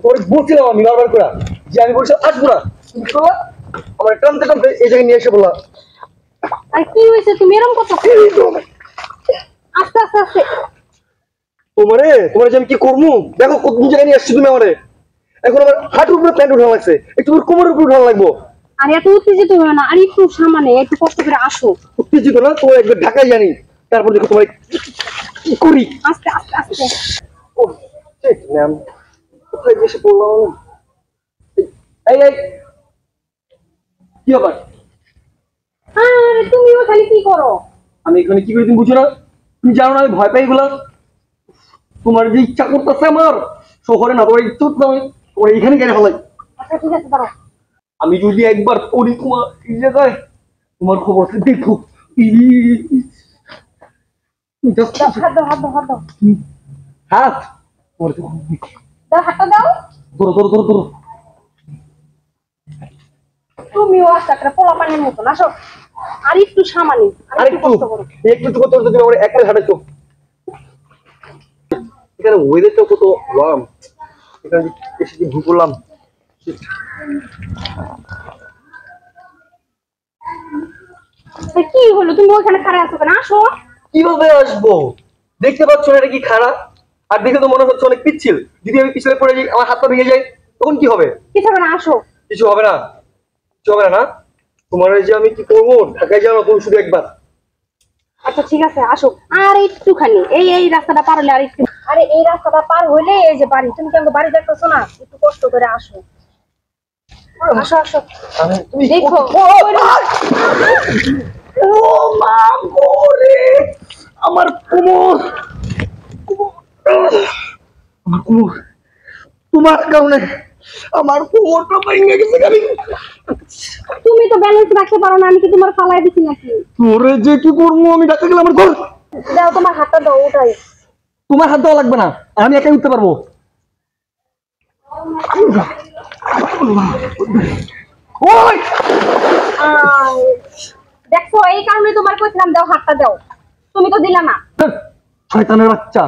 ওর বলছিলাম আমি বারবার করে যে আমি বলছি আসবো না, আমার টানতে টানতে এই জায়গায় নিয়ে এসে বললাম। আর কি হয়েছে তুমি এরকম কথা? আস্তে আস্তে আস্তে। তোমার যে আমি কি করবো দেখো, কোন জায়গায় নিয়ে আসছি তুমি আমারে। এখন আমার হাঁটুর উপরে প্যান্ট উঠানো লাগছে, একটু কোমরের উপরে উঠানো লাগবো। আর এত উত্তেজিত হলো না, আর একটু সামনে একটু কষ্ট করে আসো। উত্তেজিত না তো, একবার ঢাকায় জানি, তারপর দেখো তোমার কি করি। আস্তে আস্তে আস্তে। ও ঠিক ম্যাম, কোথায় এসে পড়লাম। এই এই কি ব্যাপার? আরে তুমি ওখানে কি করো? আমি এখানে কি করি তুমি বুঝো না? তুমি জানো না আমি ভয় পাই গুলা। তোমার যে ইচ্ছা করতেছে আমার শহরে না, তোমার ইচ্ছা করতে আমি তোমার এইখানে কেন ফেলাই। আচ্ছা ঠিক আছে, দাঁড়াও। আমি যদি একবার পড়ি তোমার এই জায়গায়, তোমার খবর আছে দেখো। হাত দাও, হাত দাও, হাত দাও। হাত দাও, হাতটা দাও। ধরো ধরো ধরো ধরো। তুমিও আস্তে একটা পোলা পানির মতন আসো। আর একটু সামানি, আর একটু কষ্ট করো। একটু কত তুমি আমার এক পায়ে হাঁটাইছো। এখানে ওয়েদারটা কত ওয়ার্ম, এখানে এসে যে ভুল করলাম। কি হলো, তুমি ওখানে খাড়া আছো কেন? আসো। কিভাবে আসবো? দেখতে পাচ্ছ না এটা কি খারাপ? আর দেখে তো মনে হচ্ছে অনেক পিচ্ছিল। যদি আমি পিছলে পড়ে যাই, আমার হাতটা ভেঙে যায়, তখন কি হবে? কিছু হবে না, আসো। কিছু হবে না, কিছু হবে না। না তোমার যে আমি কি করবো, ঢাকায় যাও তুমি শুধু একবার। আচ্ছা ঠিক আছে, আসো। আর একটুখানি এই এই রাস্তাটা পার হলে আর একটু। আরে এই রাস্তাটা পার হইলে এই যে বাড়ি, তুমি কেন বাড়ি দেখতেছো না? একটু কষ্ট করে আসো। আসো আসো। তুমি দেখো। ও মা গো, আমার কোমর, আমার কোমর, তোমার কারণে আমার কোমরটা ভেঙে গেছে। তুমি তো ব্যালেন্স রাখতে পারো না, আমি কি তোমার ফালাই দিছি নাকি? তোরে যে কি করবো আমি, ঢাকা গেলে আমার ঘর। দাও তোমার হাতটা দাও, ওটাই। তোমার হাত দেওয়া লাগবে না, আমি একাই উঠতে পারবো। ওই দেখো এই কারণে তোমার কইছিলাম দাও, হাতটা দাও, তুমি তো দিলা না। শয়তানের বাচ্চা,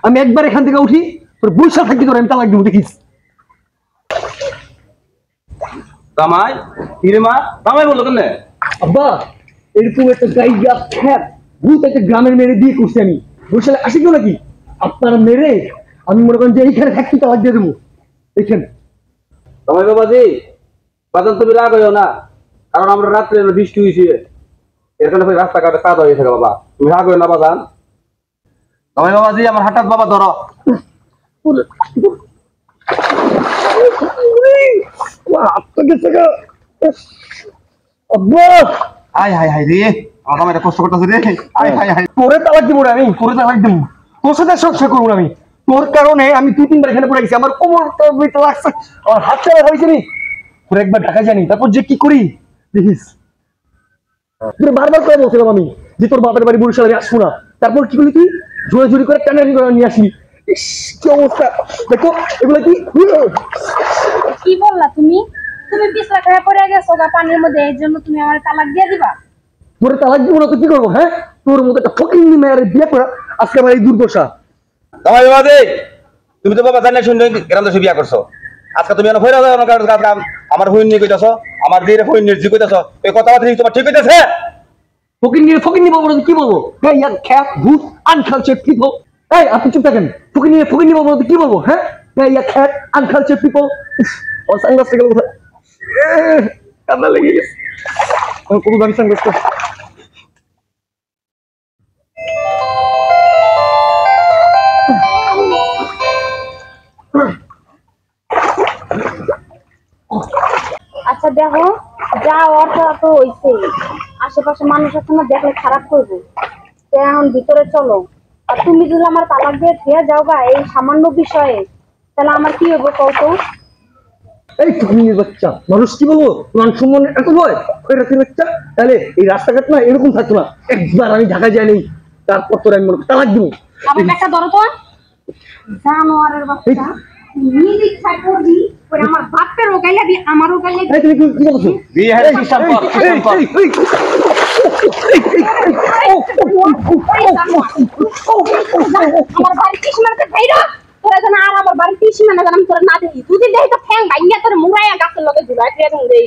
আমি একবার এখান থেকে উঠি তোর বৈশা থাকতে করে আমি তালাক দিব, দেখিস। জামাই কিরে মা, জামাই বললো কেন? আব্বা এরকম একটা জায়গা খ্যাত ভূত একটা গ্রামের মেরে বিয়ে করছি আমি, বৈশালে আসি কেউ নাকি আপনার মেরে আমি মনে করেন যে এইখানে থাকতে তালাক দিয়ে দেবো। দেখেন জামাই বাবাজি, বাজার তুমি রাগ হইও না, কারণ আমরা রাত্রে বৃষ্টি হয়েছে, এর কারণে রাস্তাঘাটে কাদা হয়ে থাকে। বাবা তুমি রাগ হইও না বাজান। জামাই বাবাজি আমার হঠাৎ বাবা ধরো। হাই হাই হাই রে, আমার জামাইটা কষ্ট করতেছে রে। হাই হাই হাই, তোরে তালাক দিব আমি, তোরে তালাক দিব, তোর সাথে সংসার করবো আমি। তোর কারণে আমি 2-3 বার এখানে পড়ে গেছি, আমার কোমরটা লাগছে, আমার হাতটা ব্যথা হয়েছে নি। তোর একবার ঢাকা জানি, তারপর যে কি করি দেখিস। তোর বারবার করে বলছিলাম আমি যে তোর বাপের বাড়ি বরিশালে আসবো না, তারপর কি করলি তুই? জোরে জোরে করে টানাটানি করে নিয়ে আসলি। ইস কি অবস্থা দেখো, এগুলো কি কি বললা তুমি? তুমি পিছলা খেয়ে পড়ে গেছো গা পানির মধ্যে, এর জন্য তুমি আমার তালাক দিয়ে দিবা? তোরে তালাক দিব না তো কি করবো? হ্যাঁ, তোর মতো একটা ফকিন্নি মেয়ের বিয়ে করা আজকে আমার এই দুর্দশা। জামাই বাবাজি, তুমি তো বাবা জানি শুনে গ্রাম দেশে বিয়া করছো, আজকে তুমি ফেরা যাও না, কারণ আমার হুইন নিয়ে কইতাছো, আমার দিয়ে হুইন নিয়ে জি কইতাছো, এই কথাবার্তা তোমার ঠিক হইতেছে? ফকিন্নি বলবো না কি বলবো? হ্যাঁ ইয়ার খ্যাত ভূত আনকালচার পিপল। এই আপনি চুপ থাকেন, ফকিন্নি বলবো না কি বলবো? হ্যাঁ হ্যাঁ ইয়ার খ্যাত আনকালচার পিপল। আমার সানগ্লাসটা গেল কোথায়? কান্না লেগে গেছে, আমার কোনো দামি সানগ্লাসটা। আচ্ছা দেখো, যা অর্থ তো হইছে, আশেপাশে মানুষ আছে না, দেখলে খারাপ করবে। তো এখন ভিতরে চলো। আর তুমি যদি আমার তালাক দিয়ে ফিরে যাও গা এই সামান্য বিষয়ে, তাহলে আমার কি হবো কত? এই ফকিন্নির বাচ্চা, মানুষ কি বলবো? মান সম্মান এত ভয় খয়রাতির বাচ্চা। তাহলে এই রাস্তাঘাট না এরকম থাকতো না। একবার আমি ঢাকা যাই নেই, তারপর তোর আমি তালাক দিব। আমার একটা ধরো তো, জানোয়ারের বাচ্চা। নিজে ইচ্ছা করবি ওরে, আমার বাপের ওগাইলে আমার ওগাইলে। এই তুমি কি বলছো? বিয়ে হয়ে সিস্টেম কর, সিস্টেম কর। আমার বাড়ি কিসমারকে ভাইরা তোরা যেন আর আমার বাড়ির পিসি মানে যেন আমি তোরা না দেখি দুদিন দেখি তো ঠ্যাং ভাঙিয়া তোর মুড়াইয়া গাছের লগে ঝুলাই দিয়ে দেই